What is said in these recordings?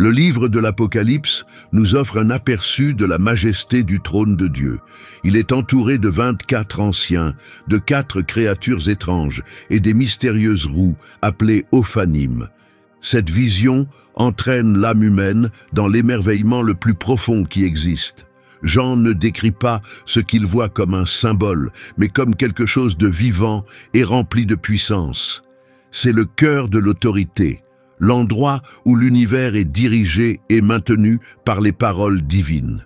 Le livre de l'Apocalypse nous offre un aperçu de la majesté du trône de Dieu. Il est entouré de 24 anciens, de 4 créatures étranges et des mystérieuses roues appelées Ophanim. Cette vision entraîne l'âme humaine dans l'émerveillement le plus profond qui existe. Jean ne décrit pas ce qu'il voit comme un symbole, mais comme quelque chose de vivant et rempli de puissance. C'est le cœur de l'autorité, l'endroit où l'univers est dirigé et maintenu par les paroles divines.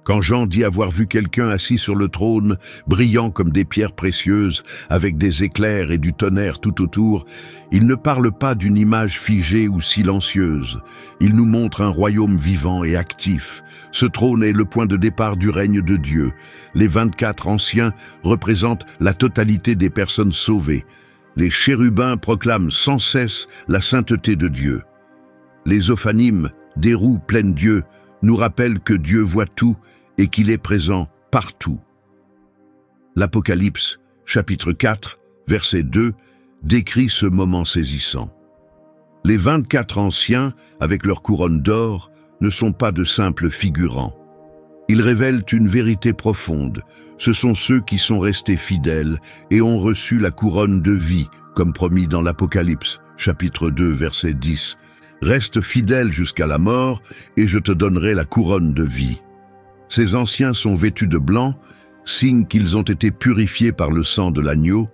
Quand Jean dit avoir vu quelqu'un assis sur le trône, brillant comme des pierres précieuses, avec des éclairs et du tonnerre tout autour, il ne parle pas d'une image figée ou silencieuse. Il nous montre un royaume vivant et actif. Ce trône est le point de départ du règne de Dieu. Les 24 anciens représentent la totalité des personnes sauvées. Les chérubins proclament sans cesse la sainteté de Dieu. Les Ophanim, des roues pleines d'yeux, nous rappellent que Dieu voit tout et qu'il est présent partout. L'Apocalypse, chapitre 4, verset 2, décrit ce moment saisissant. Les 24 anciens, avec leur couronne d'or, ne sont pas de simples figurants. Ils révèlent une vérité profonde. Ce sont ceux qui sont restés fidèles et ont reçu la couronne de vie, comme promis dans l'Apocalypse, chapitre 2, verset 10. « Reste fidèle jusqu'à la mort, et je te donnerai la couronne de vie. » Ces anciens sont vêtus de blanc, signe qu'ils ont été purifiés par le sang de l'agneau.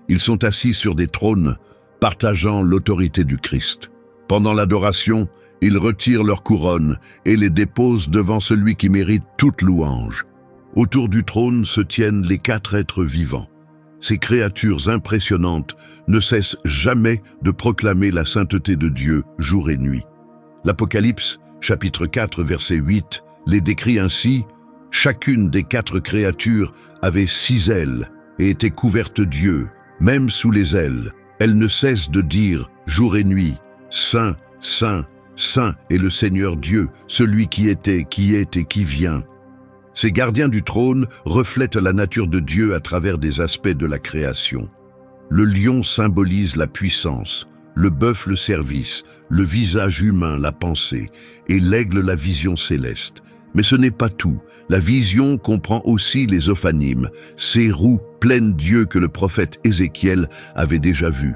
Ils sont assis sur des trônes, partageant l'autorité du Christ. Pendant l'adoration, ils retirent leurs couronnes et les déposent devant celui qui mérite toute louange. Autour du trône se tiennent les 4 êtres vivants. Ces créatures impressionnantes ne cessent jamais de proclamer la sainteté de Dieu jour et nuit. L'Apocalypse, chapitre 4, verset 8, les décrit ainsi: « Chacune des 4 créatures avait 6 ailes et était couverte d'yeux, même sous les ailes. Elles ne cessent de dire jour et nuit, Saint, Saint, Saint est le Seigneur Dieu, celui qui était, qui est et qui vient. » Ces gardiens du trône reflètent la nature de Dieu à travers des aspects de la création. Le lion symbolise la puissance, le bœuf le service, le visage humain la pensée et l'aigle la vision céleste. Mais ce n'est pas tout. La vision comprend aussi les Ophanim, ces roues pleines d'yeux que le prophète Ézéchiel avait déjà vues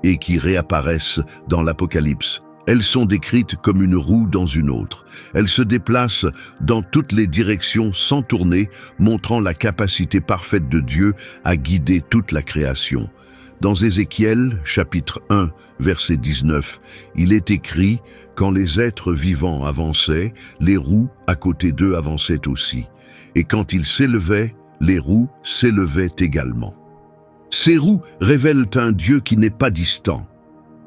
et qui réapparaissent dans l'Apocalypse. Elles sont décrites comme une roue dans une autre. Elles se déplacent dans toutes les directions sans tourner, montrant la capacité parfaite de Dieu à guider toute la création. Dans Ézéchiel, chapitre 1, verset 19, il est écrit « Quand les êtres vivants avançaient, les roues à côté d'eux avançaient aussi. Et quand ils s'élevaient, les roues s'élevaient également. » Ces roues révèlent un Dieu qui n'est pas distant.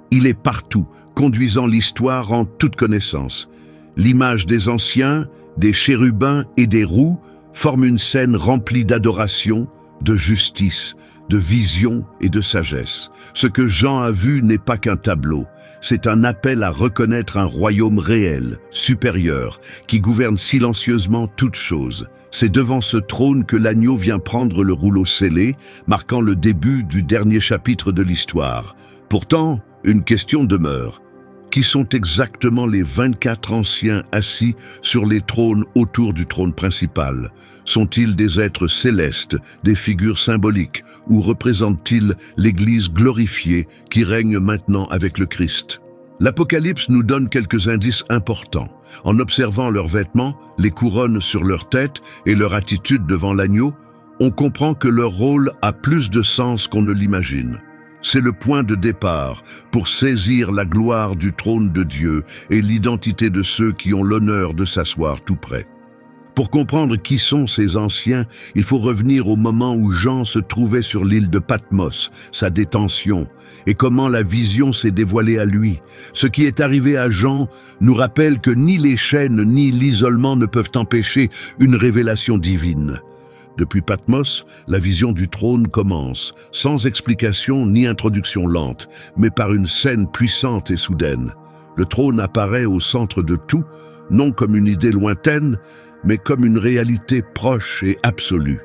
Il est partout, conduisant l'histoire en toute connaissance. L'image des anciens, des chérubins et des roues forme une scène remplie d'adoration, de justice, de vision et de sagesse. Ce que Jean a vu n'est pas qu'un tableau, c'est un appel à reconnaître un royaume réel, supérieur, qui gouverne silencieusement toutes choses. C'est devant ce trône que l'agneau vient prendre le rouleau scellé, marquant le début du dernier chapitre de l'histoire. Pourtant, une question demeure. Qui sont exactement les 24 anciens assis sur les trônes autour du trône principal? Sont-ils des êtres célestes, des figures symboliques, ou représentent-ils l'Église glorifiée qui règne maintenant avec le Christ? L'Apocalypse nous donne quelques indices importants. En observant leurs vêtements, les couronnes sur leur tête et leur attitude devant l'agneau, on comprend que leur rôle a plus de sens qu'on ne l'imagine. C'est le point de départ pour saisir la gloire du trône de Dieu et l'identité de ceux qui ont l'honneur de s'asseoir tout près. Pour comprendre qui sont ces anciens, il faut revenir au moment où Jean se trouvait sur l'île de Patmos, sa détention, et comment la vision s'est dévoilée à lui. Ce qui est arrivé à Jean nous rappelle que ni les chaînes ni l'isolement ne peuvent empêcher une révélation divine. Depuis Patmos, la vision du trône commence, sans explication ni introduction lente, mais par une scène puissante et soudaine. Le trône apparaît au centre de tout, non comme une idée lointaine, mais comme une réalité proche et absolue.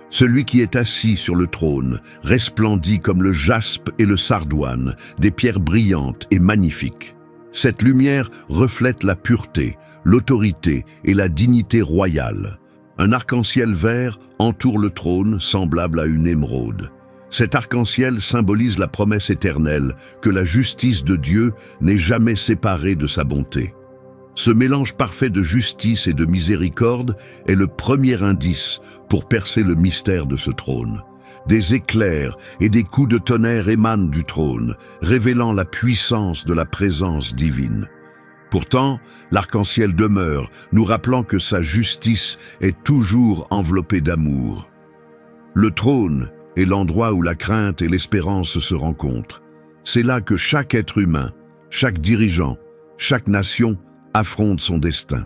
Celui qui est assis sur le trône resplendit comme le jaspe et le sardoine, des pierres brillantes et magnifiques. Cette lumière reflète la pureté, l'autorité et la dignité royale. Un arc-en-ciel vert entoure le trône, semblable à une émeraude. Cet arc-en-ciel symbolise la promesse éternelle que la justice de Dieu n'est jamais séparée de sa bonté. Ce mélange parfait de justice et de miséricorde est le premier indice pour percer le mystère de ce trône. Des éclairs et des coups de tonnerre émanent du trône, révélant la puissance de la présence divine. Pourtant, l'arc-en-ciel demeure, nous rappelant que sa justice est toujours enveloppée d'amour. Le trône est l'endroit où la crainte et l'espérance se rencontrent. C'est là que chaque être humain, chaque dirigeant, chaque nation affronte son destin.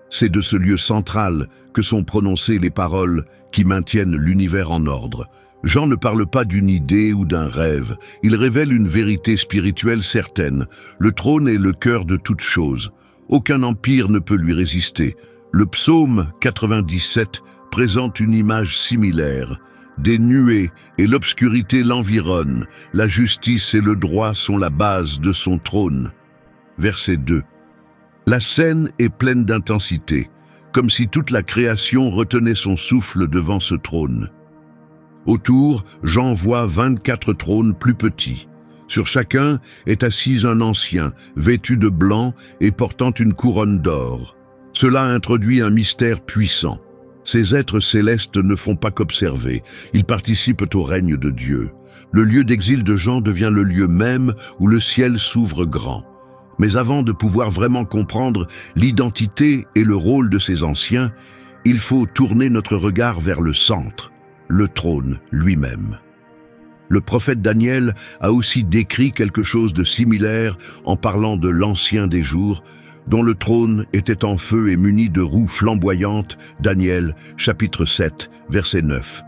C'est de ce lieu central que sont prononcées les paroles qui maintiennent l'univers en ordre. Jean ne parle pas d'une idée ou d'un rêve, il révèle une vérité spirituelle certaine. Le trône est le cœur de toute chose. Aucun empire ne peut lui résister. Le psaume 97 présente une image similaire. Des nuées et l'obscurité l'environnent. La justice et le droit sont la base de son trône. Verset 2. La scène est pleine d'intensité, comme si toute la création retenait son souffle devant ce trône. Autour, Jean voit 24 trônes plus petits. Sur chacun est assis un ancien, vêtu de blanc et portant une couronne d'or. Cela introduit un mystère puissant. Ces êtres célestes ne font pas qu'observer, ils participent au règne de Dieu. Le lieu d'exil de Jean devient le lieu même où le ciel s'ouvre grand. Mais avant de pouvoir vraiment comprendre l'identité et le rôle de ces anciens, il faut tourner notre regard vers le centre, le trône lui-même. Le prophète Daniel a aussi décrit quelque chose de similaire en parlant de l'Ancien des jours, dont le trône était en feu et muni de roues flamboyantes, Daniel, chapitre 7, verset 9.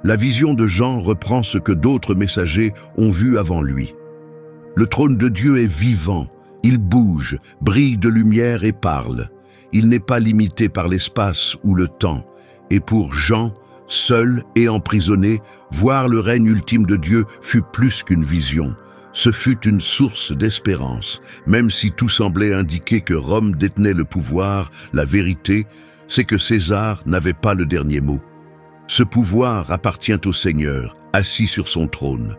La vision de Jean reprend ce que d'autres messagers ont vu avant lui. Le trône de Dieu est vivant, il bouge, brille de lumière et parle. Il n'est pas limité par l'espace ou le temps. Et pour Jean, seul et emprisonné, voir le règne ultime de Dieu fut plus qu'une vision. Ce fut une source d'espérance. Même si tout semblait indiquer que Rome détenait le pouvoir, la vérité, c'est que César n'avait pas le dernier mot. Ce pouvoir appartient au Seigneur, assis sur son trône.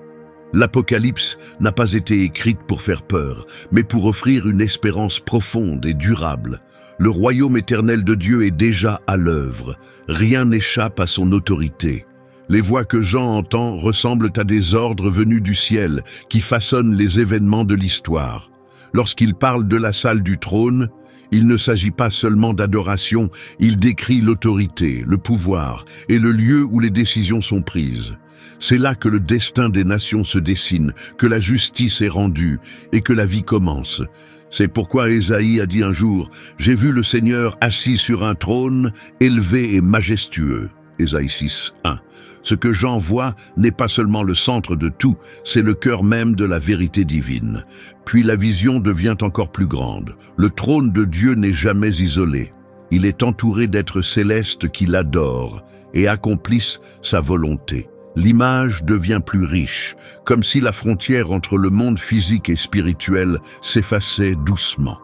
L'Apocalypse n'a pas été écrite pour faire peur, mais pour offrir une espérance profonde et durable. Le royaume éternel de Dieu est déjà à l'œuvre. Rien n'échappe à son autorité. Les voix que Jean entend ressemblent à des ordres venus du ciel qui façonnent les événements de l'histoire. Lorsqu'il parle de la salle du trône, il ne s'agit pas seulement d'adoration, il décrit l'autorité, le pouvoir et le lieu où les décisions sont prises. C'est là que le destin des nations se dessine, que la justice est rendue et que la vie commence. C'est pourquoi Ésaïe a dit un jour « J'ai vu le Seigneur assis sur un trône, élevé et majestueux ». Ésaïe 6, 1. Ce que Jean voit n'est pas seulement le centre de tout, c'est le cœur même de la vérité divine. Puis la vision devient encore plus grande. Le trône de Dieu n'est jamais isolé. Il est entouré d'êtres célestes qui l'adorent et accomplissent sa volonté. L'image devient plus riche, comme si la frontière entre le monde physique et spirituel s'effaçait doucement.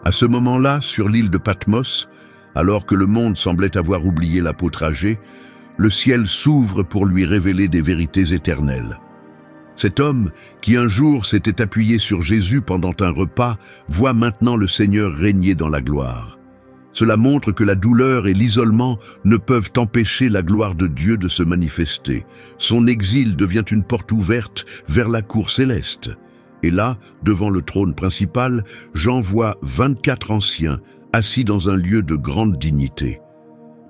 À ce moment-là, sur l'île de Patmos, alors que le monde semblait avoir oublié l'apôtre âgé, le ciel s'ouvre pour lui révéler des vérités éternelles. Cet homme, qui un jour s'était appuyé sur Jésus pendant un repas, voit maintenant le Seigneur régner dans la gloire. Cela montre que la douleur et l'isolement ne peuvent empêcher la gloire de Dieu de se manifester. Son exil devient une porte ouverte vers la cour céleste. Et là, devant le trône principal, Jean voit 24 anciens assis dans un lieu de grande dignité.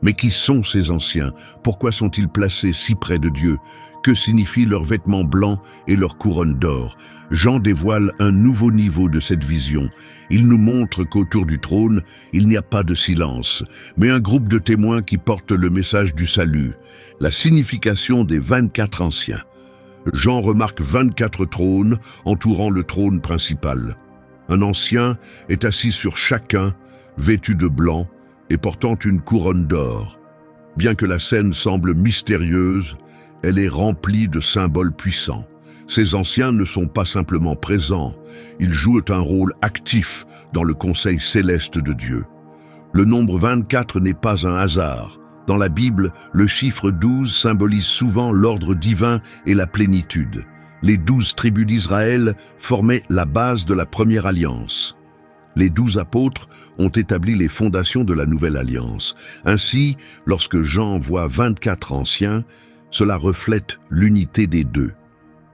Mais qui sont ces anciens? Pourquoi sont-ils placés si près de Dieu? Que signifient leurs vêtements blancs et leurs couronnes d'or? Jean dévoile un nouveau niveau de cette vision. Il nous montre qu'autour du trône, il n'y a pas de silence, mais un groupe de témoins qui portent le message du salut. La signification des 24 anciens. Jean remarque 24 trônes entourant le trône principal. Un ancien est assis sur chacun, vêtu de blanc et portant une couronne d'or. Bien que la scène semble mystérieuse, elle est remplie de symboles puissants. Ces anciens ne sont pas simplement présents, ils jouent un rôle actif dans le conseil céleste de Dieu. Le nombre 24 n'est pas un hasard. Dans la Bible, le chiffre 12 symbolise souvent l'ordre divin et la plénitude. Les 12 tribus d'Israël formaient la base de la première alliance. Les 12 apôtres ont établi les fondations de la nouvelle alliance. Ainsi, lorsque Jean voit 24 anciens, cela reflète l'unité des deux.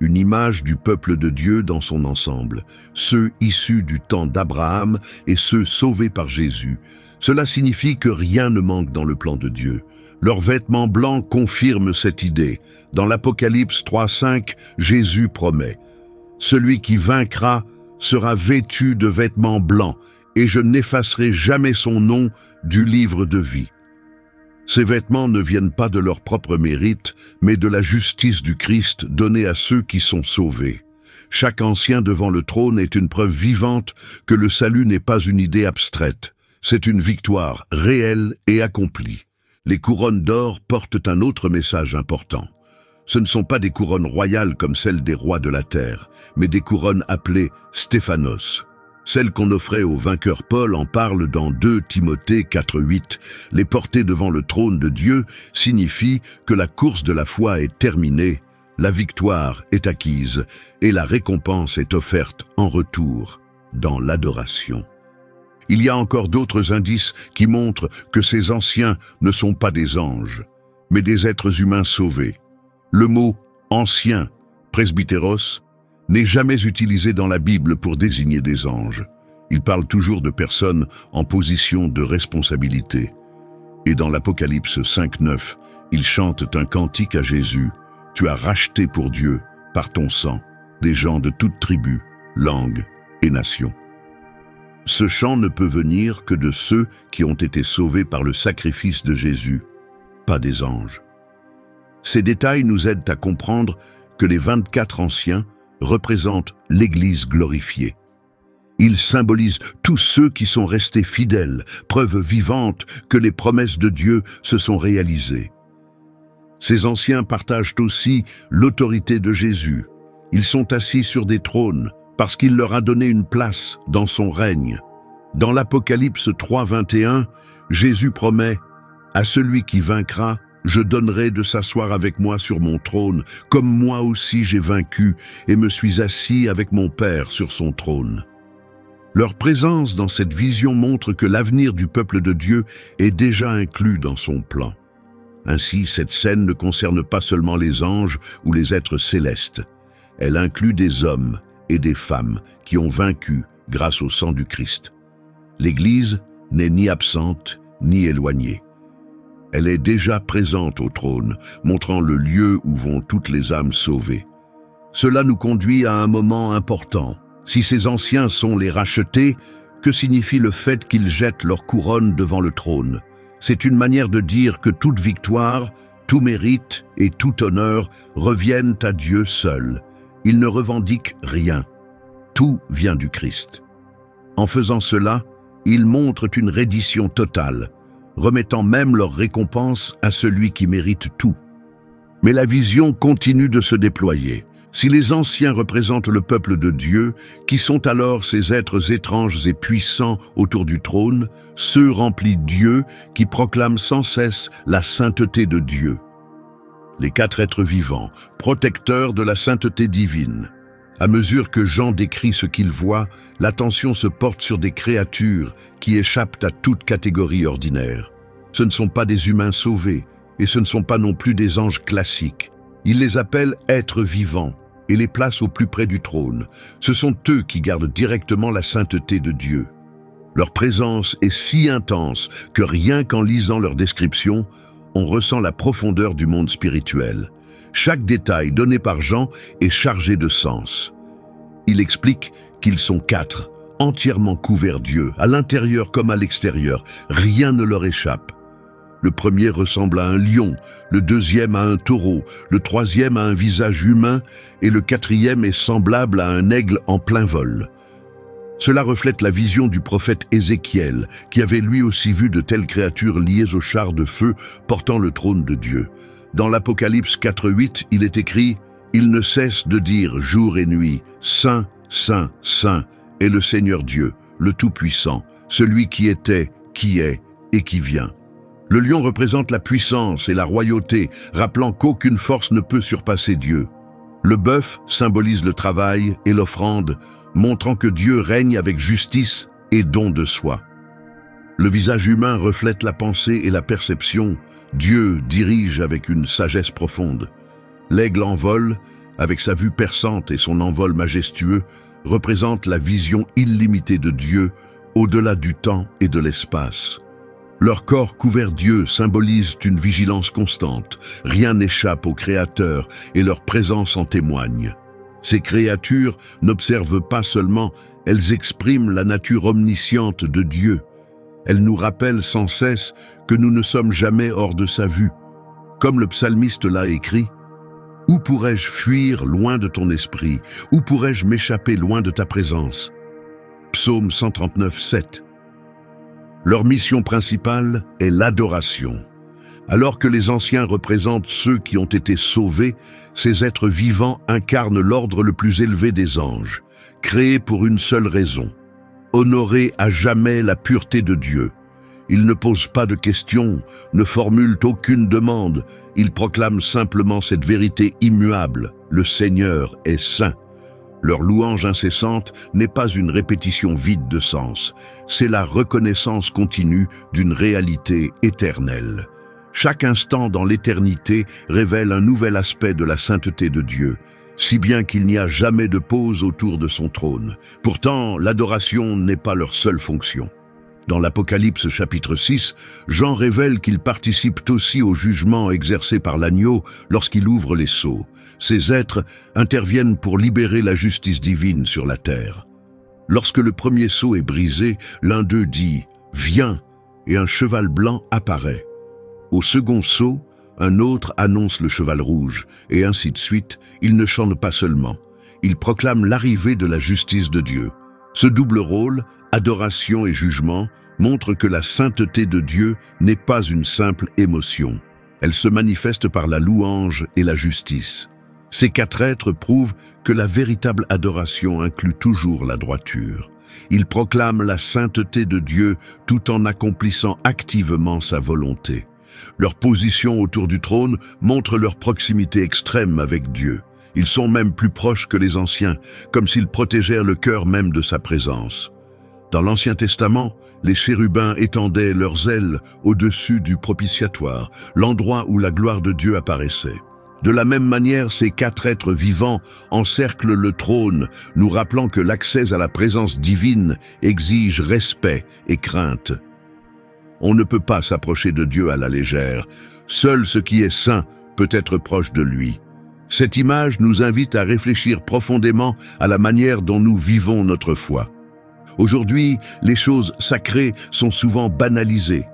Une image du peuple de Dieu dans son ensemble, ceux issus du temps d'Abraham et ceux sauvés par Jésus. Cela signifie que rien ne manque dans le plan de Dieu. Leurs vêtements blancs confirment cette idée. Dans l'Apocalypse 3:5, Jésus promet « Celui qui vaincra sera vêtu de vêtements blancs, et je n'effacerai jamais son nom du livre de vie. » Ces vêtements ne viennent pas de leur propre mérite, mais de la justice du Christ donnée à ceux qui sont sauvés. Chaque ancien devant le trône est une preuve vivante que le salut n'est pas une idée abstraite. C'est une victoire réelle et accomplie. Les couronnes d'or portent un autre message important. Ce ne sont pas des couronnes royales comme celles des rois de la terre, mais des couronnes appelées Stéphanos. Celles qu'on offrait au vainqueur Paul en parle dans 2 Timothée 4:8. Les porter devant le trône de Dieu signifie que la course de la foi est terminée, la victoire est acquise et la récompense est offerte en retour dans l'adoration. Il y a encore d'autres indices qui montrent que ces anciens ne sont pas des anges, mais des êtres humains sauvés. Le mot « ancien », presbytéros, n'est jamais utilisé dans la Bible pour désigner des anges. Il parle toujours de personnes en position de responsabilité. Et dans l'Apocalypse 5:9, ils chantent un cantique à Jésus. « Tu as racheté pour Dieu, par ton sang, des gens de toute tribu, langue et nation. » Ce chant ne peut venir que de ceux qui ont été sauvés par le sacrifice de Jésus, pas des anges. Ces détails nous aident à comprendre que les 24 anciens représentent l'Église glorifiée. Ils symbolisent tous ceux qui sont restés fidèles, preuve vivante que les promesses de Dieu se sont réalisées. Ces anciens partagent aussi l'autorité de Jésus. Ils sont assis sur des trônes parce qu'il leur a donné une place dans son règne. Dans l'Apocalypse 3:21, Jésus promet « À celui qui vaincra, je donnerai de s'asseoir avec moi sur mon trône, comme moi aussi j'ai vaincu et me suis assis avec mon Père sur son trône. » Leur présence dans cette vision montre que l'avenir du peuple de Dieu est déjà inclus dans son plan. Ainsi, cette scène ne concerne pas seulement les anges ou les êtres célestes. Elle inclut des hommes et des femmes qui ont vaincu grâce au sang du Christ. L'Église n'est ni absente ni éloignée. Elle est déjà présente au trône, montrant le lieu où vont toutes les âmes sauvées. Cela nous conduit à un moment important. Si ces anciens sont les rachetés, que signifie le fait qu'ils jettent leur couronne devant le trône? C'est une manière de dire que toute victoire, tout mérite et tout honneur reviennent à Dieu seul. Ils ne revendiquent rien. Tout vient du Christ. En faisant cela, ils montrent une reddition totale, remettant même leur récompense à celui qui mérite tout. Mais la vision continue de se déployer. Si les anciens représentent le peuple de Dieu, qui sont alors ces êtres étranges et puissants autour du trône, ceux remplis de Dieu qui proclament sans cesse la sainteté de Dieu. Les 4 êtres vivants, protecteurs de la sainteté divine. À mesure que Jean décrit ce qu'il voit, l'attention se porte sur des créatures qui échappent à toute catégorie ordinaire. Ce ne sont pas des humains sauvés, et ce ne sont pas non plus des anges classiques. Il les appelle êtres vivants et les place au plus près du trône. Ce sont eux qui gardent directement la sainteté de Dieu. Leur présence est si intense que rien qu'en lisant leur description, on ressent la profondeur du monde spirituel. Chaque détail donné par Jean est chargé de sens. Il explique qu'ils sont 4, entièrement couverts d'yeux, à l'intérieur comme à l'extérieur. Rien ne leur échappe. Le premier ressemble à un lion, le deuxième à un taureau, le troisième à un visage humain et le quatrième est semblable à un aigle en plein vol. Cela reflète la vision du prophète Ézéchiel, qui avait lui aussi vu de telles créatures liées au char de feu portant le trône de Dieu. Dans l'Apocalypse 4:8, il est écrit « Ils ne cessent de dire jour et nuit, Saint, Saint, Saint est le Seigneur Dieu, le Tout-Puissant, celui qui était, qui est et qui vient. Le lion représente la puissance et la royauté, rappelant qu'aucune force ne peut surpasser Dieu. Le bœuf symbolise le travail et l'offrande, montrant que Dieu règne avec justice et don de soi. Le visage humain reflète la pensée et la perception. Dieu dirige avec une sagesse profonde. L'aigle en vol, avec sa vue perçante et son envol majestueux, représente la vision illimitée de Dieu au-delà du temps et de l'espace. Leur corps couvert d'yeux symbolise une vigilance constante. Rien n'échappe au Créateur et leur présence en témoigne. Ces créatures n'observent pas seulement, elles expriment la nature omnisciente de Dieu. Elles nous rappellent sans cesse que nous ne sommes jamais hors de sa vue. Comme le psalmiste l'a écrit, « Où pourrais-je fuir loin de ton esprit? Où pourrais-je m'échapper loin de ta présence ?» Psaume 139, 7. Leur mission principale est l'adoration. Alors que les anciens représentent ceux qui ont été sauvés, ces êtres vivants incarnent l'ordre le plus élevé des anges, créés pour une seule raison: honorer à jamais la pureté de Dieu. Ils ne posent pas de questions, ne formulent aucune demande, ils proclament simplement cette vérité immuable: le Seigneur est saint. Leur louange incessante n'est pas une répétition vide de sens, c'est la reconnaissance continue d'une réalité éternelle. Chaque instant dans l'éternité révèle un nouvel aspect de la sainteté de Dieu, si bien qu'il n'y a jamais de pause autour de son trône. Pourtant, l'adoration n'est pas leur seule fonction. Dans l'Apocalypse chapitre 6, Jean révèle qu'ils participent aussi au jugement exercé par l'agneau lorsqu'il ouvre les sceaux. Ces êtres interviennent pour libérer la justice divine sur la terre. Lorsque le premier sceau est brisé, l'un d'eux dit « Viens » et un cheval blanc apparaît. Au second sceau, un autre annonce le cheval rouge, et ainsi de suite. Ils ne chantent pas seulement, ils proclament l'arrivée de la justice de Dieu. Ce double rôle, adoration et jugement, montre que la sainteté de Dieu n'est pas une simple émotion. Elle se manifeste par la louange et la justice. Ces quatre êtres prouvent que la véritable adoration inclut toujours la droiture. Ils proclament la sainteté de Dieu tout en accomplissant activement sa volonté. Leur position autour du trône montre leur proximité extrême avec Dieu. Ils sont même plus proches que les anciens, comme s'ils protégèrent le cœur même de sa présence. Dans l'Ancien Testament, les chérubins étendaient leurs ailes au-dessus du propitiatoire, l'endroit où la gloire de Dieu apparaissait. De la même manière, ces quatre êtres vivants encerclent le trône, nous rappelant que l'accès à la présence divine exige respect et crainte. On ne peut pas s'approcher de Dieu à la légère. Seul ce qui est saint peut être proche de lui. Cette image nous invite à réfléchir profondément à la manière dont nous vivons notre foi. Aujourd'hui, les choses sacrées sont souvent banalisées.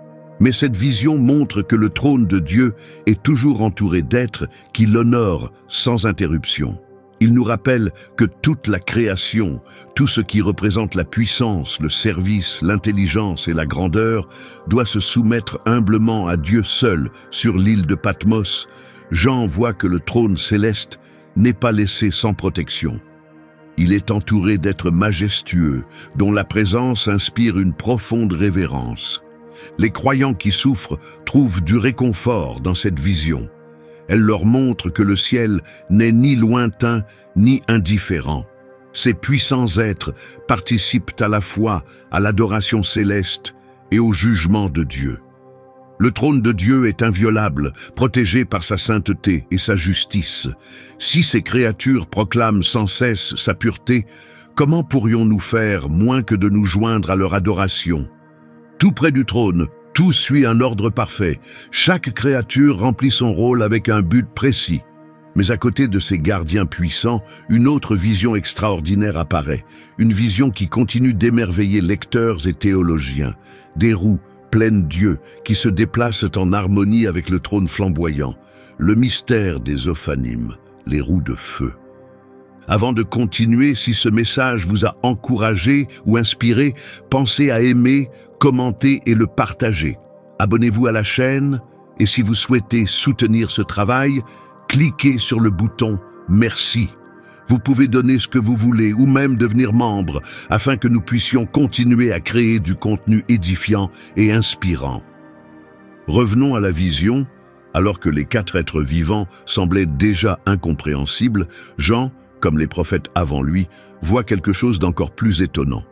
Mais cette vision montre que le trône de Dieu est toujours entouré d'êtres qui l'honorent sans interruption. Il nous rappelle que toute la création, tout ce qui représente la puissance, le service, l'intelligence et la grandeur, doit se soumettre humblement à Dieu seul sur l'île de Patmos. Jean voit que le trône céleste n'est pas laissé sans protection. Il est entouré d'êtres majestueux, dont la présence inspire une profonde révérence. Les croyants qui souffrent trouvent du réconfort dans cette vision. Elle leur montre que le ciel n'est ni lointain ni indifférent. Ces puissants êtres participent à la fois à l'adoration céleste et au jugement de Dieu. Le trône de Dieu est inviolable, protégé par sa sainteté et sa justice. Si ces créatures proclament sans cesse sa pureté, comment pourrions-nous faire moins que de nous joindre à leur adoration ? Tout près du trône, tout suit un ordre parfait. Chaque créature remplit son rôle avec un but précis. Mais à côté de ces gardiens puissants, une autre vision extraordinaire apparaît. Une vision qui continue d'émerveiller lecteurs et théologiens. Des roues pleines d'yeux qui se déplacent en harmonie avec le trône flamboyant. Le mystère des Ophanimes, les roues de feu. Avant de continuer, si ce message vous a encouragé ou inspiré, pensez à aimer, commenter et le partager. Abonnez-vous à la chaîne et si vous souhaitez soutenir ce travail, cliquez sur le bouton merci. Vous pouvez donner ce que vous voulez ou même devenir membre afin que nous puissions continuer à créer du contenu édifiant et inspirant. Revenons à la vision. Alors que les 4 êtres vivants semblaient déjà incompréhensibles, Jean, comme les prophètes avant lui, voit quelque chose d'encore plus étonnant.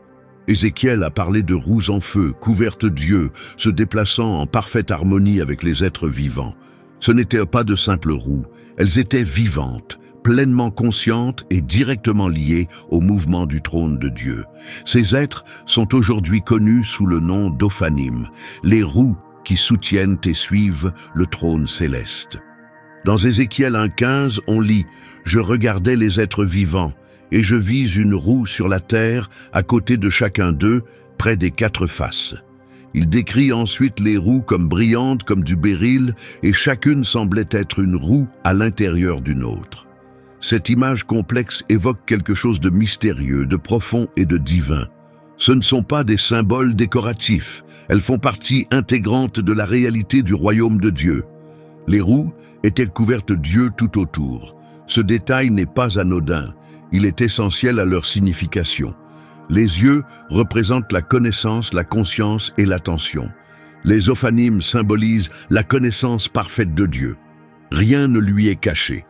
Ézéchiel a parlé de roues en feu, couvertes d'yeux, se déplaçant en parfaite harmonie avec les êtres vivants. Ce n'étaient pas de simples roues, elles étaient vivantes, pleinement conscientes et directement liées au mouvement du trône de Dieu. Ces êtres sont aujourd'hui connus sous le nom d'Ophanim, les roues qui soutiennent et suivent le trône céleste. Dans Ézéchiel 1,15, on lit « Je regardais les êtres vivants, et je vis une roue sur la terre, à côté de chacun d'eux, près des 4 faces. » Il décrit ensuite les roues comme brillantes comme du béryl, et chacune semblait être une roue à l'intérieur d'une autre. Cette image complexe évoque quelque chose de mystérieux, de profond et de divin. Ce ne sont pas des symboles décoratifs, elles font partie intégrante de la réalité du royaume de Dieu. Les roues étaient couvertes d'yeux tout autour. Ce détail n'est pas anodin, il est essentiel à leur signification. Les yeux représentent la connaissance, la conscience et l'attention. Les ophanimes symbolisent la connaissance parfaite de Dieu. Rien ne lui est caché.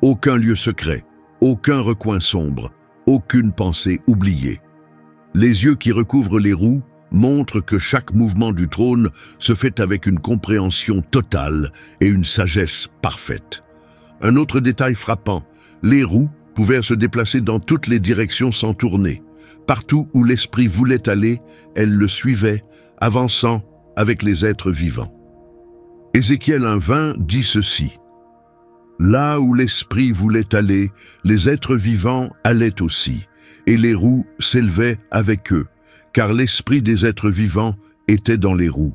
Aucun lieu secret, aucun recoin sombre, aucune pensée oubliée. Les yeux qui recouvrent les roues montrent que chaque mouvement du trône se fait avec une compréhension totale et une sagesse parfaite. Un autre détail frappant, les roues pouvaient se déplacer dans toutes les directions sans tourner. Partout où l'esprit voulait aller, elles le suivaient, avançant avec les êtres vivants. Ézéchiel 1,20 dit ceci. « Là où l'esprit voulait aller, les êtres vivants allaient aussi. Et les roues s'élevaient avec eux, car l'esprit des êtres vivants était dans les roues. »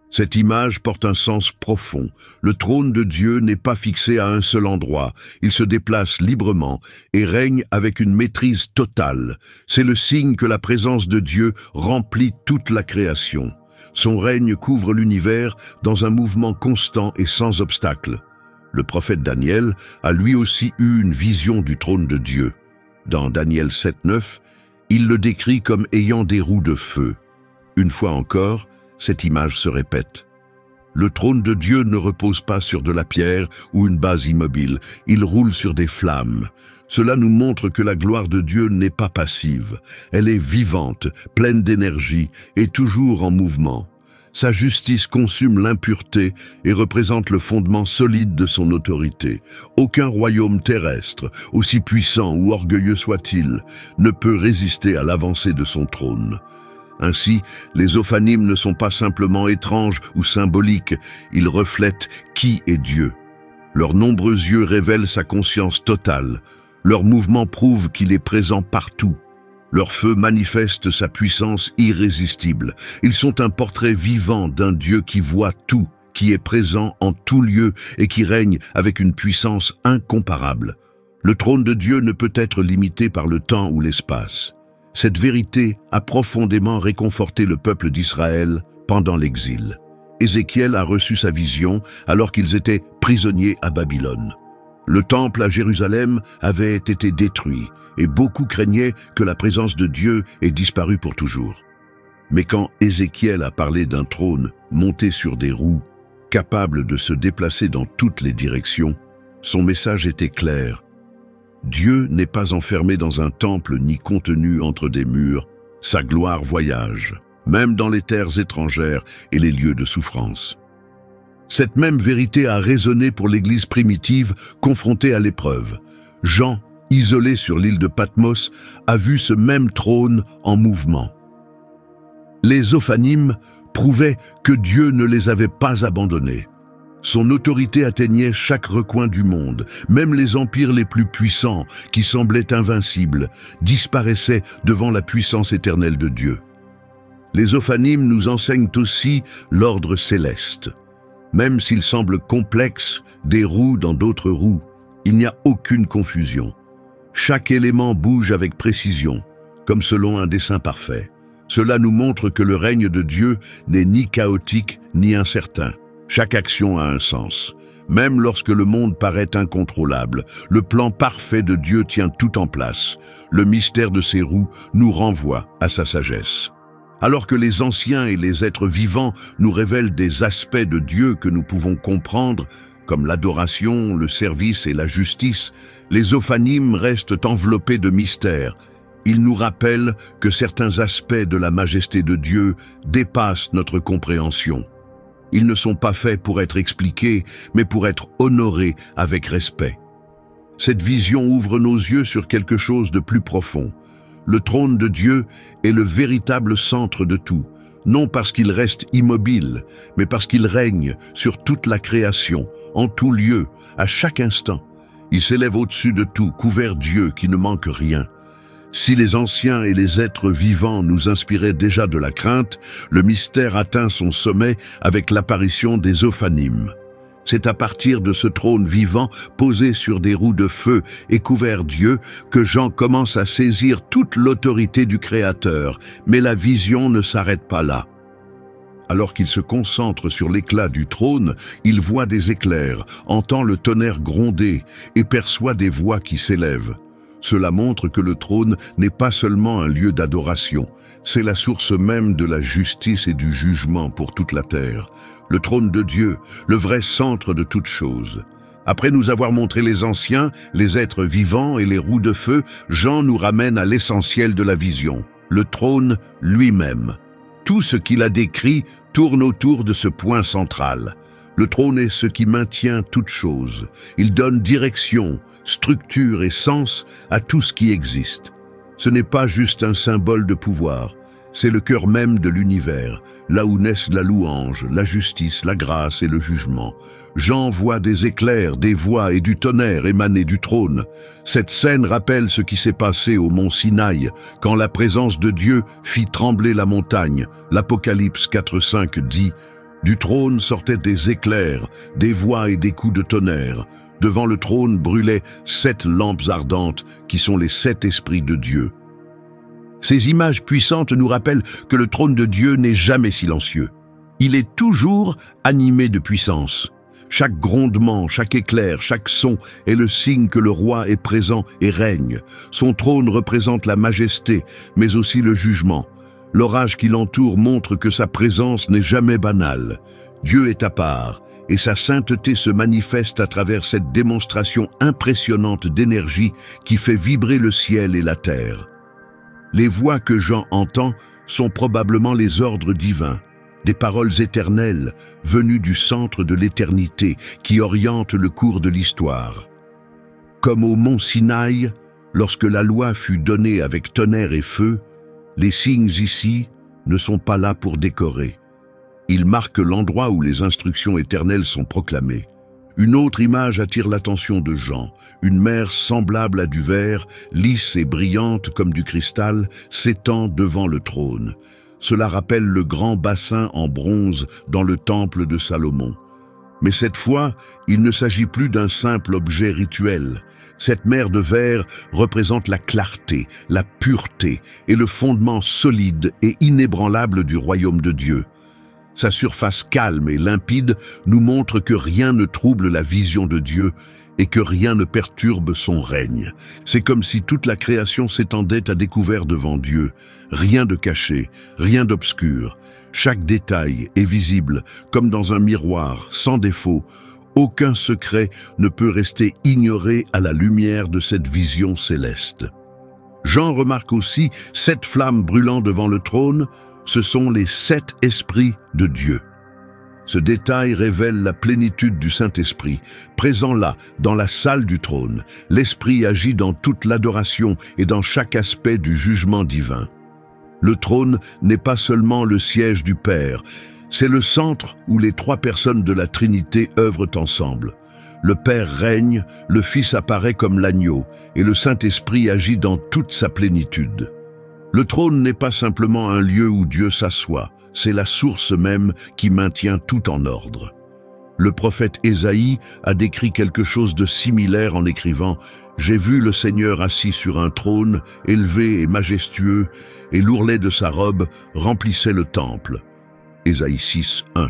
Cette image porte un sens profond. Le trône de Dieu n'est pas fixé à un seul endroit. Il se déplace librement et règne avec une maîtrise totale. C'est le signe que la présence de Dieu remplit toute la création. Son règne couvre l'univers dans un mouvement constant et sans obstacle. Le prophète Daniel a lui aussi eu une vision du trône de Dieu. Dans Daniel 7,9, il le décrit comme ayant des roues de feu. Une fois encore, cette image se répète. Le trône de Dieu ne repose pas sur de la pierre ou une base immobile, il roule sur des flammes. Cela nous montre que la gloire de Dieu n'est pas passive, elle est vivante, pleine d'énergie et toujours en mouvement. Sa justice consume l'impureté et représente le fondement solide de son autorité. Aucun royaume terrestre, aussi puissant ou orgueilleux soit-il, ne peut résister à l'avancée de son trône. Ainsi, les ophanimes ne sont pas simplement étranges ou symboliques, ils reflètent qui est Dieu. Leurs nombreux yeux révèlent sa conscience totale. Leurs mouvements prouvent qu'il est présent partout. Leur feu manifeste sa puissance irrésistible. Ils sont un portrait vivant d'un Dieu qui voit tout, qui est présent en tout lieu et qui règne avec une puissance incomparable. Le trône de Dieu ne peut être limité par le temps ou l'espace. Cette vérité a profondément réconforté le peuple d'Israël pendant l'exil. Ézéchiel a reçu sa vision alors qu'ils étaient prisonniers à Babylone. Le temple à Jérusalem avait été détruit et beaucoup craignaient que la présence de Dieu ait disparu pour toujours. Mais quand Ézéchiel a parlé d'un trône monté sur des roues, capable de se déplacer dans toutes les directions, son message était clair. Dieu n'est pas enfermé dans un temple ni contenu entre des murs, sa gloire voyage, même dans les terres étrangères et les lieux de souffrance. Cette même vérité a résonné pour l'Église primitive confrontée à l'épreuve. Jean, isolé sur l'île de Patmos, a vu ce même trône en mouvement. Les ophanimes prouvaient que Dieu ne les avait pas abandonnés. Son autorité atteignait chaque recoin du monde, même les empires les plus puissants, qui semblaient invincibles, disparaissaient devant la puissance éternelle de Dieu. Les ophanimes nous enseignent aussi l'ordre céleste. Même s'il semble complexe, des roues dans d'autres roues, il n'y a aucune confusion. Chaque élément bouge avec précision, comme selon un dessin parfait. Cela nous montre que le règne de Dieu n'est ni chaotique ni incertain. Chaque action a un sens. Même lorsque le monde paraît incontrôlable, le plan parfait de Dieu tient tout en place. Le mystère de ses roues nous renvoie à sa sagesse. Alors que les anciens et les êtres vivants nous révèlent des aspects de Dieu que nous pouvons comprendre, comme l'adoration, le service et la justice, les ophanimes restent enveloppés de mystères. Ils nous rappellent que certains aspects de la majesté de Dieu dépassent notre compréhension. Ils ne sont pas faits pour être expliqués, mais pour être honorés avec respect. Cette vision ouvre nos yeux sur quelque chose de plus profond. Le trône de Dieu est le véritable centre de tout, non parce qu'il reste immobile, mais parce qu'il règne sur toute la création, en tout lieu, à chaque instant. Il s'élève au-dessus de tout, couvert Dieu qui ne manque rien. Si les anciens et les êtres vivants nous inspiraient déjà de la crainte, le mystère atteint son sommet avec l'apparition des ophanimes. C'est à partir de ce trône vivant, posé sur des roues de feu et couvert Dieu, que Jean commence à saisir toute l'autorité du Créateur, mais la vision ne s'arrête pas là. Alors qu'il se concentre sur l'éclat du trône, il voit des éclairs, entend le tonnerre gronder et perçoit des voix qui s'élèvent. Cela montre que le trône n'est pas seulement un lieu d'adoration, c'est la source même de la justice et du jugement pour toute la terre. Le trône de Dieu, le vrai centre de toute chose. Après nous avoir montré les anciens, les êtres vivants et les roues de feu, Jean nous ramène à l'essentiel de la vision, le trône lui-même. Tout ce qu'il a décrit tourne autour de ce point central. Le trône est ce qui maintient toute chose. Il donne direction, structure et sens à tout ce qui existe. Ce n'est pas juste un symbole de pouvoir, c'est le cœur même de l'univers, là où naissent la louange, la justice, la grâce et le jugement. Jean voit des éclairs, des voix et du tonnerre émaner du trône. Cette scène rappelle ce qui s'est passé au mont Sinaï, quand la présence de Dieu fit trembler la montagne. L'Apocalypse 4:5 dit « Du trône sortaient des éclairs, des voix et des coups de tonnerre. Devant le trône brûlaient 7 lampes ardentes, qui sont les 7 esprits de Dieu. » Ces images puissantes nous rappellent que le trône de Dieu n'est jamais silencieux. Il est toujours animé de puissance. Chaque grondement, chaque éclair, chaque son est le signe que le roi est présent et règne. Son trône représente la majesté, mais aussi le jugement. L'orage qui l'entoure montre que sa présence n'est jamais banale. Dieu est à part, et sa sainteté se manifeste à travers cette démonstration impressionnante d'énergie qui fait vibrer le ciel et la terre. Les voix que Jean entend sont probablement les ordres divins, des paroles éternelles venues du centre de l'éternité qui orientent le cours de l'histoire. Comme au mont Sinaï, lorsque la loi fut donnée avec tonnerre et feu, les signes ici ne sont pas là pour décorer. Ils marquent l'endroit où les instructions éternelles sont proclamées. Une autre image attire l'attention de Jean. Une mer semblable à du verre, lisse et brillante comme du cristal, s'étend devant le trône. Cela rappelle le grand bassin en bronze dans le temple de Salomon. Mais cette fois, il ne s'agit plus d'un simple objet rituel. Cette mer de verre représente la clarté, la pureté et le fondement solide et inébranlable du royaume de Dieu. Sa surface calme et limpide nous montre que rien ne trouble la vision de Dieu et que rien ne perturbe son règne. C'est comme si toute la création s'étendait à découvert devant Dieu. Rien de caché, rien d'obscur. Chaque détail est visible comme dans un miroir, sans défaut. Aucun secret ne peut rester ignoré à la lumière de cette vision céleste. Jean remarque aussi 7 flammes brûlant devant le trône. Ce sont les 7 esprits de Dieu. Ce détail révèle la plénitude du Saint-Esprit, présent là, dans la salle du trône. L'Esprit agit dans toute l'adoration et dans chaque aspect du jugement divin. Le trône n'est pas seulement le siège du Père, c'est le centre où les 3 personnes de la Trinité œuvrent ensemble. Le Père règne, le Fils apparaît comme l'agneau, et le Saint-Esprit agit dans toute sa plénitude. Le trône n'est pas simplement un lieu où Dieu s'assoit, c'est la source même qui maintient tout en ordre. Le prophète Ésaïe a décrit quelque chose de similaire en écrivant « J'ai vu le Seigneur assis sur un trône, élevé et majestueux, et l'ourlet de sa robe remplissait le temple. » Ésaïe 6, 1.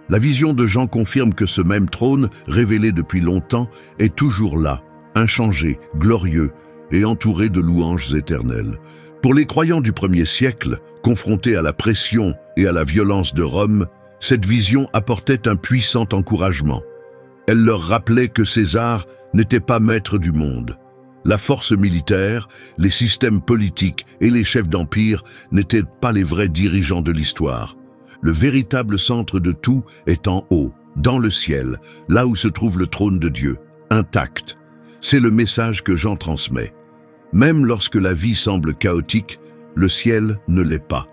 La vision de Jean confirme que ce même trône, révélé depuis longtemps, est toujours là, inchangé, glorieux et entouré de louanges éternelles. Pour les croyants du 1er siècle, confrontés à la pression et à la violence de Rome, cette vision apportait un puissant encouragement. Elle leur rappelait que César n'était pas maître du monde. La force militaire, les systèmes politiques et les chefs d'empire n'étaient pas les vrais dirigeants de l'histoire. Le véritable centre de tout est en haut, dans le ciel, là où se trouve le trône de Dieu, intact. C'est le message que Jean transmet. Même lorsque la vie semble chaotique, le ciel ne l'est pas.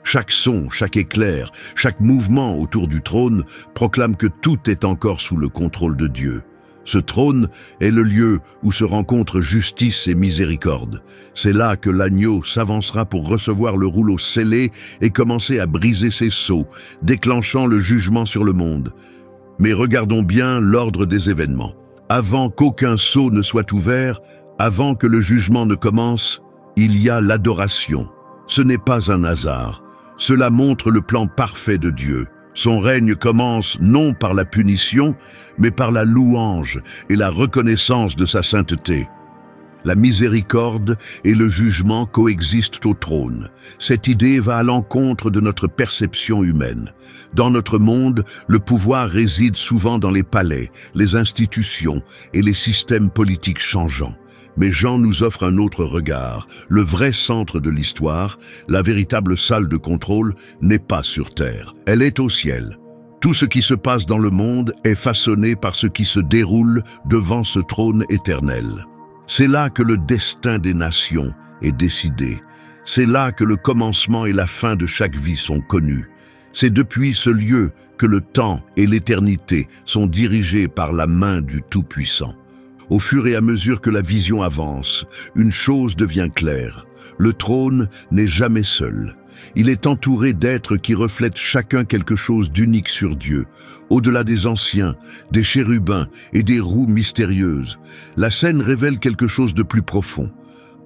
Chaque son, chaque éclair, chaque mouvement autour du trône proclame que tout est encore sous le contrôle de Dieu. Ce trône est le lieu où se rencontrent justice et miséricorde. C'est là que l'agneau s'avancera pour recevoir le rouleau scellé et commencer à briser ses sceaux, déclenchant le jugement sur le monde. Mais regardons bien l'ordre des événements. Avant qu'aucun sceau ne soit ouvert, avant que le jugement ne commence, il y a l'adoration. Ce n'est pas un hasard. Cela montre le plan parfait de Dieu. Son règne commence non par la punition, mais par la louange et la reconnaissance de sa sainteté. La miséricorde et le jugement coexistent au trône. Cette idée va à l'encontre de notre perception humaine. Dans notre monde, le pouvoir réside souvent dans les palais, les institutions et les systèmes politiques changeants. Mais Jean nous offre un autre regard. Le vrai centre de l'histoire, la véritable salle de contrôle, n'est pas sur terre. Elle est au ciel. Tout ce qui se passe dans le monde est façonné par ce qui se déroule devant ce trône éternel. C'est là que le destin des nations est décidé. C'est là que le commencement et la fin de chaque vie sont connus. C'est depuis ce lieu que le temps et l'éternité sont dirigés par la main du Tout-Puissant. Au fur et à mesure que la vision avance, une chose devient claire. Le trône n'est jamais seul. Il est entouré d'êtres qui reflètent chacun quelque chose d'unique sur Dieu. Au-delà des anciens, des chérubins et des roues mystérieuses, la scène révèle quelque chose de plus profond.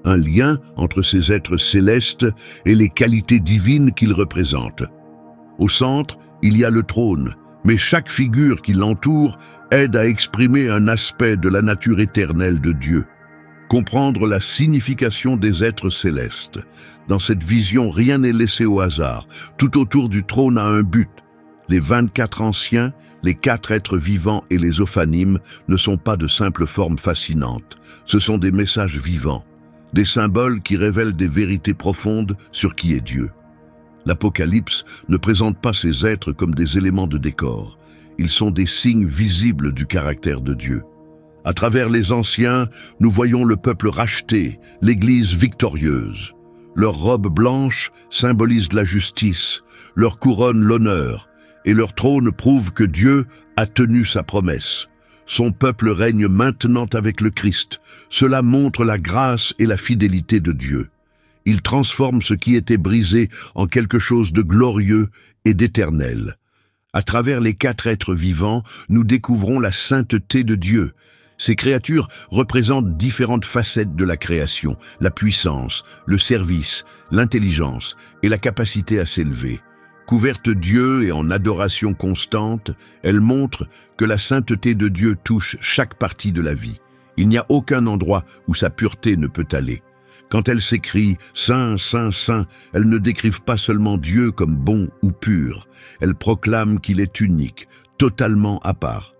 Un lien entre ces êtres célestes et les qualités divines qu'ils représentent. Au centre, il y a le trône, mais chaque figure qui l'entoure aide à exprimer un aspect de la nature éternelle de Dieu. Comprendre la signification des êtres célestes. Dans cette vision, rien n'est laissé au hasard. Tout autour du trône a un but. Les 24 anciens, les 4 êtres vivants et les ophanimes ne sont pas de simples formes fascinantes. Ce sont des messages vivants, des symboles qui révèlent des vérités profondes sur qui est Dieu. L'Apocalypse ne présente pas ces êtres comme des éléments de décor. Ils sont des signes visibles du caractère de Dieu. À travers les anciens, nous voyons le peuple racheté, l'Église victorieuse. Leurs robes blanches symbolisent la justice, leur couronne l'honneur, et leur trône prouve que Dieu a tenu sa promesse. Son peuple règne maintenant avec le Christ. Cela montre la grâce et la fidélité de Dieu. Il transforme ce qui était brisé en quelque chose de glorieux et d'éternel. À travers les 4 êtres vivants, nous découvrons la sainteté de Dieu. Ces créatures représentent différentes facettes de la création, la puissance, le service, l'intelligence et la capacité à s'élever. Couvertes Dieu et en adoration constante, elles montrent que la sainteté de Dieu touche chaque partie de la vie. Il n'y a aucun endroit où sa pureté ne peut aller. Quand elles s'écrient « Saint, Saint, Saint », elles ne décrivent pas seulement Dieu comme bon ou pur. Elles proclament qu'il est unique, totalement à part.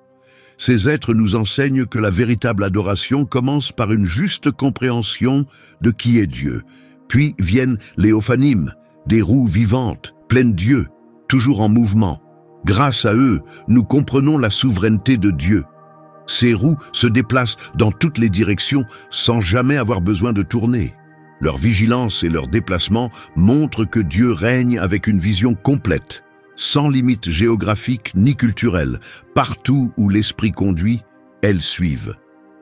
Ces êtres nous enseignent que la véritable adoration commence par une juste compréhension de qui est Dieu. Puis viennent les ophanimes, des roues vivantes, pleines d'yeux, toujours en mouvement. Grâce à eux, nous comprenons la souveraineté de Dieu. Ces roues se déplacent dans toutes les directions sans jamais avoir besoin de tourner. Leur vigilance et leur déplacement montrent que Dieu règne avec une vision complète, sans limite géographique ni culturelle. Partout où l'Esprit conduit, elles suivent.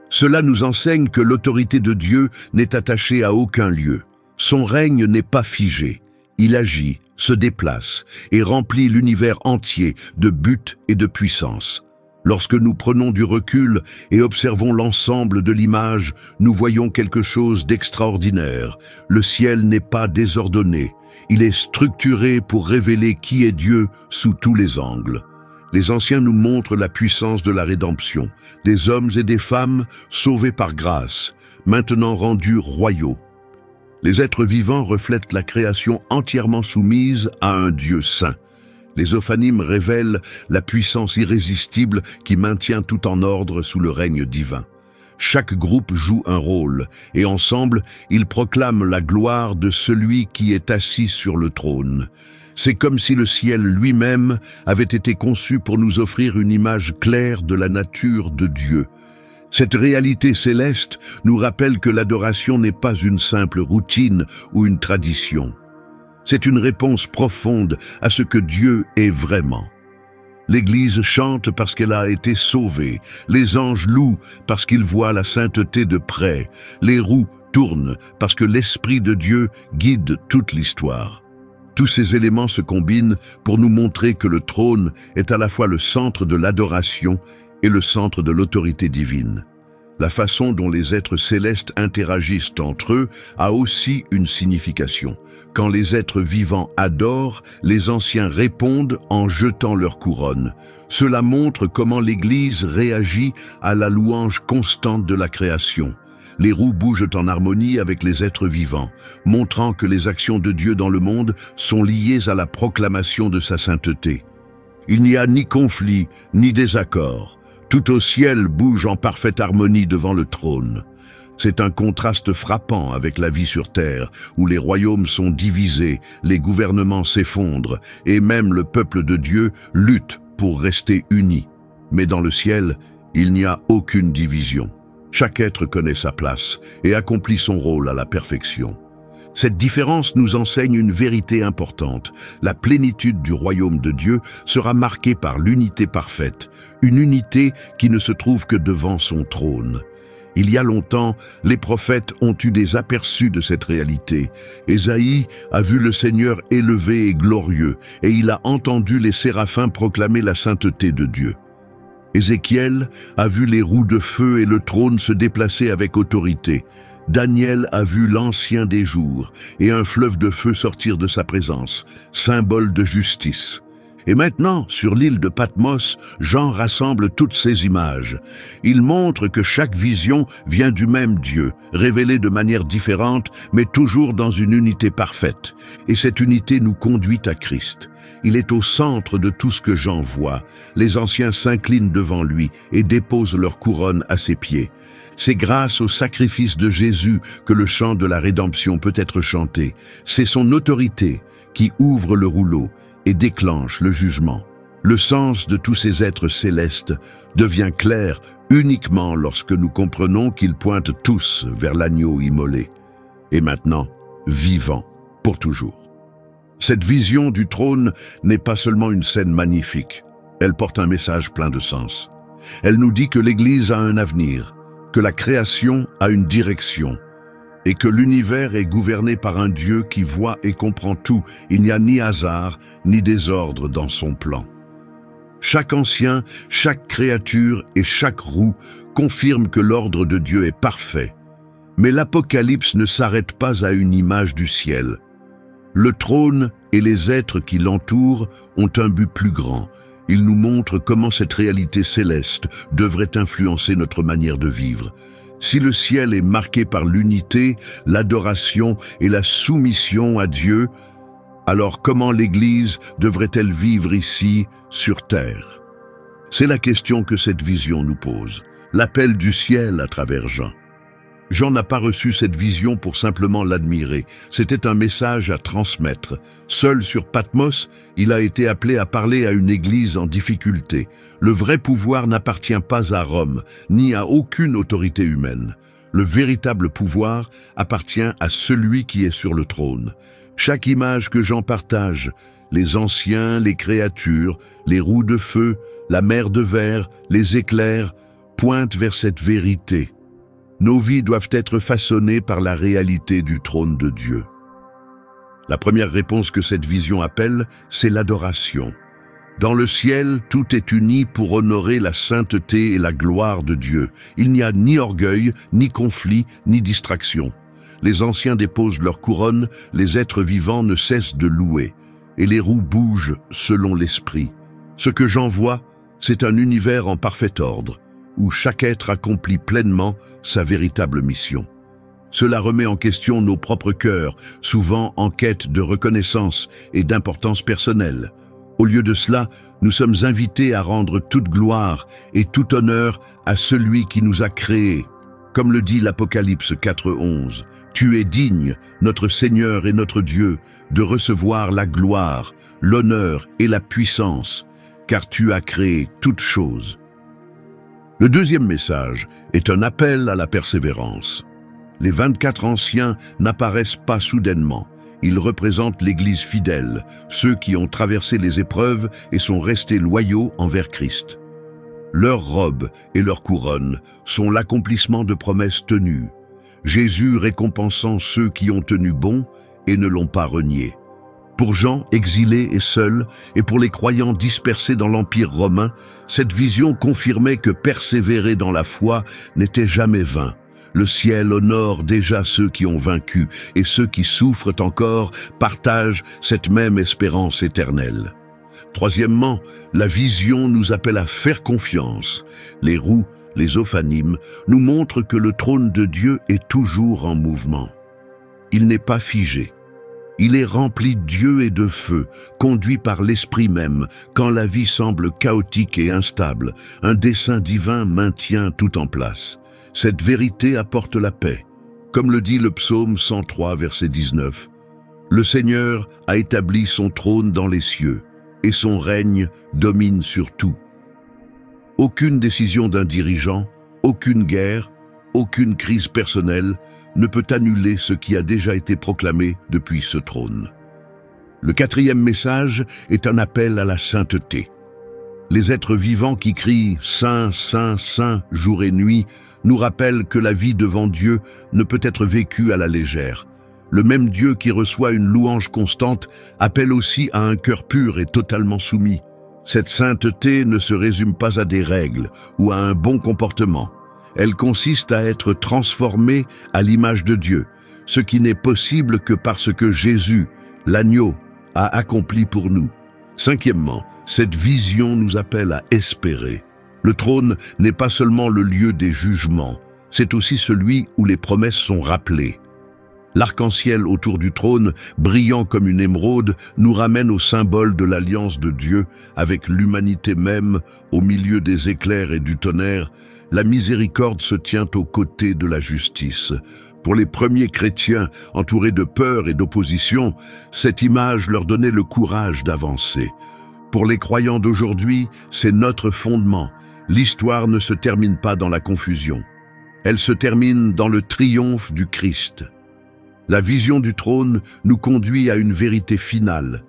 Cela nous enseigne que l'autorité de Dieu n'est attachée à aucun lieu. Son règne n'est pas figé. Il agit, se déplace et remplit l'univers entier de but et de puissance. Lorsque nous prenons du recul et observons l'ensemble de l'image, nous voyons quelque chose d'extraordinaire. Le ciel n'est pas désordonné. Il est structuré pour révéler qui est Dieu sous tous les angles. Les anciens nous montrent la puissance de la rédemption, des hommes et des femmes sauvés par grâce, maintenant rendus royaux. Les êtres vivants reflètent la création entièrement soumise à un Dieu saint. Les ophanimes révèlent la puissance irrésistible qui maintient tout en ordre sous le règne divin. Chaque groupe joue un rôle, et ensemble, ils proclament la gloire de celui qui est assis sur le trône. C'est comme si le ciel lui-même avait été conçu pour nous offrir une image claire de la nature de Dieu. Cette réalité céleste nous rappelle que l'adoration n'est pas une simple routine ou une tradition. C'est une réponse profonde à ce que Dieu est vraiment. L'Église chante parce qu'elle a été sauvée, les anges louent parce qu'ils voient la sainteté de près, les roues tournent parce que l'Esprit de Dieu guide toute l'histoire. Tous ces éléments se combinent pour nous montrer que le trône est à la fois le centre de l'adoration et le centre de l'autorité divine. La façon dont les êtres célestes interagissent entre eux a aussi une signification. Quand les êtres vivants adorent, les anciens répondent en jetant leur couronne. Cela montre comment l'Église réagit à la louange constante de la création. Les roues bougent en harmonie avec les êtres vivants, montrant que les actions de Dieu dans le monde sont liées à la proclamation de sa sainteté. Il n'y a ni conflit, ni désaccord. Tout au ciel bouge en parfaite harmonie devant le trône. C'est un contraste frappant avec la vie sur terre, où les royaumes sont divisés, les gouvernements s'effondrent, et même le peuple de Dieu lutte pour rester uni. Mais dans le ciel, il n'y a aucune division. Chaque être connaît sa place et accomplit son rôle à la perfection. Cette différence nous enseigne une vérité importante. La plénitude du royaume de Dieu sera marquée par l'unité parfaite, une unité qui ne se trouve que devant son trône. Il y a longtemps, les prophètes ont eu des aperçus de cette réalité. Ésaïe a vu le Seigneur élevé et glorieux, et il a entendu les séraphins proclamer la sainteté de Dieu. Ézéchiel a vu les roues de feu et le trône se déplacer avec autorité. Daniel a vu l'Ancien des jours et un fleuve de feu sortir de sa présence, symbole de justice. Et maintenant, sur l'île de Patmos, Jean rassemble toutes ces images. Il montre que chaque vision vient du même Dieu, révélée de manière différente, mais toujours dans une unité parfaite. Et cette unité nous conduit à Christ. Il est au centre de tout ce que Jean voit. Les anciens s'inclinent devant lui et déposent leur couronne à ses pieds. C'est grâce au sacrifice de Jésus que le chant de la rédemption peut être chanté. C'est son autorité qui ouvre le rouleau et déclenche le jugement. Le sens de tous ces êtres célestes devient clair uniquement lorsque nous comprenons qu'ils pointent tous vers l'agneau immolé, et maintenant vivant pour toujours. Cette vision du trône n'est pas seulement une scène magnifique, elle porte un message plein de sens. Elle nous dit que l'Église a un avenir, que la création a une direction, et que l'univers est gouverné par un Dieu qui voit et comprend tout. Il n'y a ni hasard, ni désordre dans son plan. Chaque ancien, chaque créature et chaque roue confirment que l'ordre de Dieu est parfait. Mais l'Apocalypse ne s'arrête pas à une image du ciel. Le trône et les êtres qui l'entourent ont un but plus grand. Ils nous montrent comment cette réalité céleste devrait influencer notre manière de vivre. Si le ciel est marqué par l'unité, l'adoration et la soumission à Dieu, alors comment l'Église devrait-elle vivre ici, sur terre? C'est la question que cette vision nous pose. L'appel du ciel à travers Jean. Jean n'a pas reçu cette vision pour simplement l'admirer. C'était un message à transmettre. Seul sur Patmos, il a été appelé à parler à une église en difficulté. Le vrai pouvoir n'appartient pas à Rome, ni à aucune autorité humaine. Le véritable pouvoir appartient à celui qui est sur le trône. Chaque image que Jean partage, les anciens, les créatures, les roues de feu, la mer de verre, les éclairs, pointent vers cette vérité. Nos vies doivent être façonnées par la réalité du trône de Dieu. La première réponse que cette vision appelle, c'est l'adoration. Dans le ciel, tout est uni pour honorer la sainteté et la gloire de Dieu. Il n'y a ni orgueil, ni conflit, ni distraction. Les anciens déposent leur couronne, les êtres vivants ne cessent de louer, et les roues bougent selon l'esprit. Ce que Jean voit, c'est un univers en parfait ordre, où chaque être accomplit pleinement sa véritable mission. Cela remet en question nos propres cœurs, souvent en quête de reconnaissance et d'importance personnelle. Au lieu de cela, nous sommes invités à rendre toute gloire et tout honneur à celui qui nous a créés. Comme le dit l'Apocalypse 4:11, « Tu es digne, notre Seigneur et notre Dieu, de recevoir la gloire, l'honneur et la puissance, car tu as créé toutes choses. » Le deuxième message est un appel à la persévérance. Les 24 anciens n'apparaissent pas soudainement. Ils représentent l'Église fidèle, ceux qui ont traversé les épreuves et sont restés loyaux envers Christ. Leurs robes et leurs couronnes sont l'accomplissement de promesses tenues, Jésus récompensant ceux qui ont tenu bon et ne l'ont pas renié. Pour Jean, exilé et seul, et pour les croyants dispersés dans l'Empire romain, cette vision confirmait que persévérer dans la foi n'était jamais vain. Le ciel honore déjà ceux qui ont vaincu, et ceux qui souffrent encore partagent cette même espérance éternelle. Troisièmement, la vision nous appelle à faire confiance. Les roues, les ophanimes, nous montrent que le trône de Dieu est toujours en mouvement. Il n'est pas figé. Il est rempli d'yeux et de feu, conduit par l'Esprit même, quand la vie semble chaotique et instable. Un dessein divin maintient tout en place. Cette vérité apporte la paix. Comme le dit le psaume 103, verset 19, « Le Seigneur a établi son trône dans les cieux, et son règne domine sur tout. » Aucune décision d'un dirigeant, aucune guerre, aucune crise personnelle ne peut annuler ce qui a déjà été proclamé depuis ce trône. Le quatrième message est un appel à la sainteté. Les êtres vivants qui crient « Saint, Saint, Saint » jour et nuit nous rappellent que la vie devant Dieu ne peut être vécue à la légère. Le même Dieu qui reçoit une louange constante appelle aussi à un cœur pur et totalement soumis. Cette sainteté ne se résume pas à des règles ou à un bon comportement. Elle consiste à être transformé à l'image de Dieu, ce qui n'est possible que parce que Jésus, l'agneau, a accompli pour nous. Cinquièmement, cette vision nous appelle à espérer. Le trône n'est pas seulement le lieu des jugements, c'est aussi celui où les promesses sont rappelées. L'arc-en-ciel autour du trône, brillant comme une émeraude, nous ramène au symbole de l'alliance de Dieu avec l'humanité même, au milieu des éclairs et du tonnerre. La miséricorde se tient aux côtés de la justice. Pour les premiers chrétiens, entourés de peur et d'opposition, cette image leur donnait le courage d'avancer. Pour les croyants d'aujourd'hui, c'est notre fondement. L'histoire ne se termine pas dans la confusion. Elle se termine dans le triomphe du Christ. La vision du trône nous conduit à une vérité finale.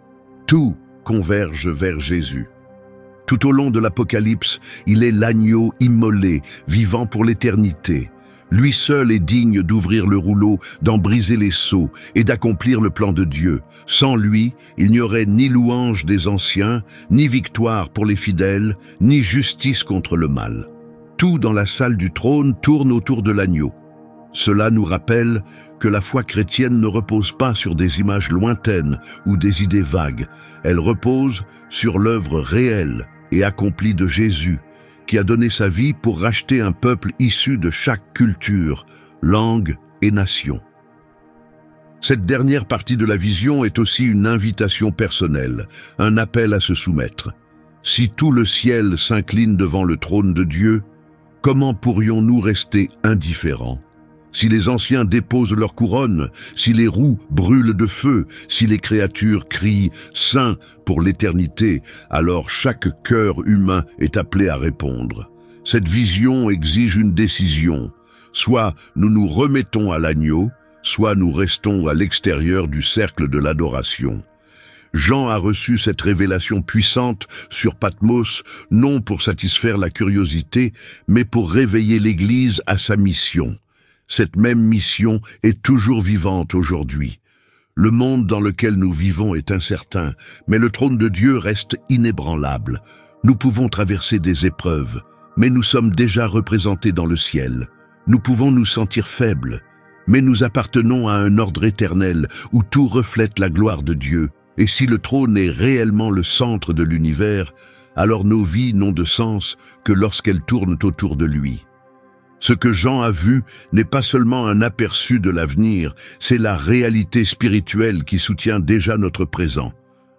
Tout converge vers Jésus. Tout au long de l'Apocalypse, il est l'agneau immolé, vivant pour l'éternité. Lui seul est digne d'ouvrir le rouleau, d'en briser les sceaux et d'accomplir le plan de Dieu. Sans lui, il n'y aurait ni louange des anciens, ni victoire pour les fidèles, ni justice contre le mal. Tout dans la salle du trône tourne autour de l'agneau. Cela nous rappelle que la foi chrétienne ne repose pas sur des images lointaines ou des idées vagues. Elle repose sur l'œuvre réelle et accomplie de Jésus, qui a donné sa vie pour racheter un peuple issu de chaque culture, langue et nation. Cette dernière partie de la vision est aussi une invitation personnelle, un appel à se soumettre. Si tout le ciel s'incline devant le trône de Dieu, comment pourrions-nous rester indifférents ? Si les anciens déposent leur couronne, si les roues brûlent de feu, si les créatures crient « Saint » pour l'éternité, alors chaque cœur humain est appelé à répondre. Cette vision exige une décision. Soit nous nous remettons à l'agneau, soit nous restons à l'extérieur du cercle de l'adoration. Jean a reçu cette révélation puissante sur Patmos, non pour satisfaire la curiosité, mais pour réveiller l'Église à sa mission. Cette même mission est toujours vivante aujourd'hui. Le monde dans lequel nous vivons est incertain, mais le trône de Dieu reste inébranlable. Nous pouvons traverser des épreuves, mais nous sommes déjà représentés dans le ciel. Nous pouvons nous sentir faibles, mais nous appartenons à un ordre éternel où tout reflète la gloire de Dieu. Et si le trône est réellement le centre de l'univers, alors nos vies n'ont de sens que lorsqu'elles tournent autour de lui. Ce que Jean a vu n'est pas seulement un aperçu de l'avenir, c'est la réalité spirituelle qui soutient déjà notre présent.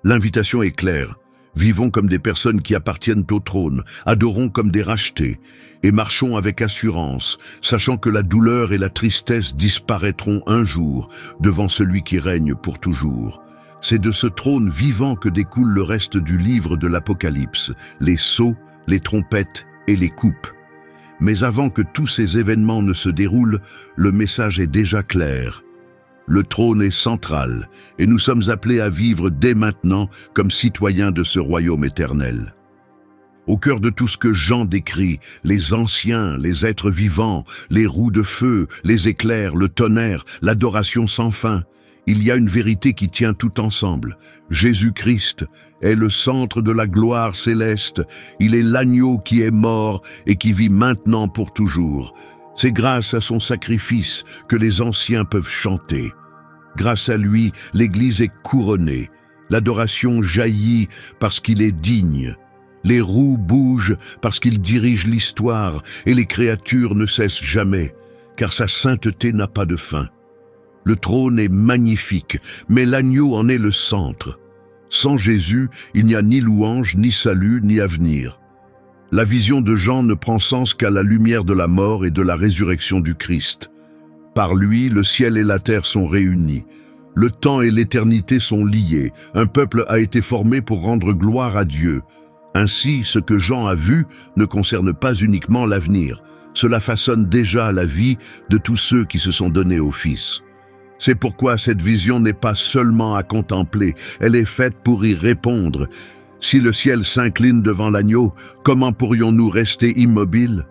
L'invitation est claire. Vivons comme des personnes qui appartiennent au trône, adorons comme des rachetés, et marchons avec assurance, sachant que la douleur et la tristesse disparaîtront un jour devant celui qui règne pour toujours. C'est de ce trône vivant que découle le reste du livre de l'Apocalypse, les sceaux, les trompettes et les coupes. Mais avant que tous ces événements ne se déroulent, le message est déjà clair. Le trône est central, et nous sommes appelés à vivre dès maintenant comme citoyens de ce royaume éternel. Au cœur de tout ce que Jean décrit, les anciens, les êtres vivants, les roues de feu, les éclairs, le tonnerre, l'adoration sans fin, il y a une vérité qui tient tout ensemble. Jésus-Christ est le centre de la gloire céleste. Il est l'agneau qui est mort et qui vit maintenant pour toujours. C'est grâce à son sacrifice que les anciens peuvent chanter. Grâce à lui, l'Église est couronnée. L'adoration jaillit parce qu'il est digne. Les roues bougent parce qu'il dirige l'histoire et les créatures ne cessent jamais, car sa sainteté n'a pas de fin. Le trône est magnifique, mais l'agneau en est le centre. Sans Jésus, il n'y a ni louange, ni salut, ni avenir. La vision de Jean ne prend sens qu'à la lumière de la mort et de la résurrection du Christ. Par lui, le ciel et la terre sont réunis. Le temps et l'éternité sont liés. Un peuple a été formé pour rendre gloire à Dieu. Ainsi, ce que Jean a vu ne concerne pas uniquement l'avenir. Cela façonne déjà la vie de tous ceux qui se sont donnés au Fils. C'est pourquoi cette vision n'est pas seulement à contempler, elle est faite pour y répondre. Si le ciel s'incline devant l'agneau, comment pourrions-nous rester immobiles?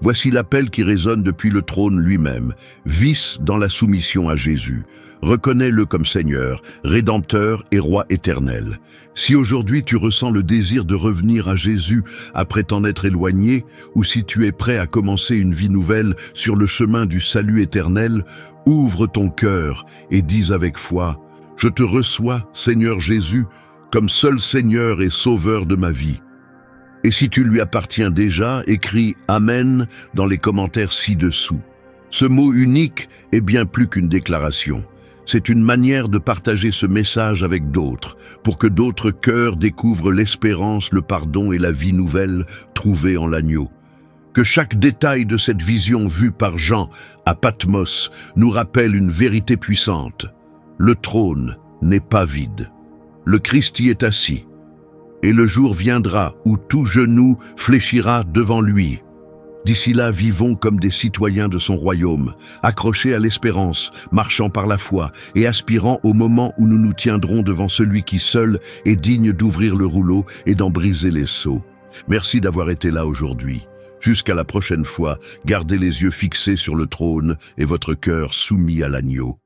Voici l'appel qui résonne depuis le trône lui-même. Vis dans la soumission à Jésus. Reconnais-le comme Seigneur, Rédempteur et Roi éternel. Si aujourd'hui tu ressens le désir de revenir à Jésus après t'en être éloigné, ou si tu es prêt à commencer une vie nouvelle sur le chemin du salut éternel, ouvre ton cœur et dis avec foi, « Je te reçois, Seigneur Jésus, comme seul Seigneur et Sauveur de ma vie. » Et si tu lui appartiens déjà, écris « Amen » dans les commentaires ci-dessous. Ce mot unique est bien plus qu'une déclaration. C'est une manière de partager ce message avec d'autres, pour que d'autres cœurs découvrent l'espérance, le pardon et la vie nouvelle trouvée en l'agneau. Que chaque détail de cette vision vue par Jean à Patmos nous rappelle une vérité puissante. Le trône n'est pas vide. Le Christ y est assis. Et le jour viendra où tout genou fléchira devant lui. D'ici là, vivons comme des citoyens de son royaume, accrochés à l'espérance, marchant par la foi et aspirant au moment où nous nous tiendrons devant celui qui seul est digne d'ouvrir le rouleau et d'en briser les sceaux. Merci d'avoir été là aujourd'hui. Jusqu'à la prochaine fois, gardez les yeux fixés sur le trône et votre cœur soumis à l'agneau.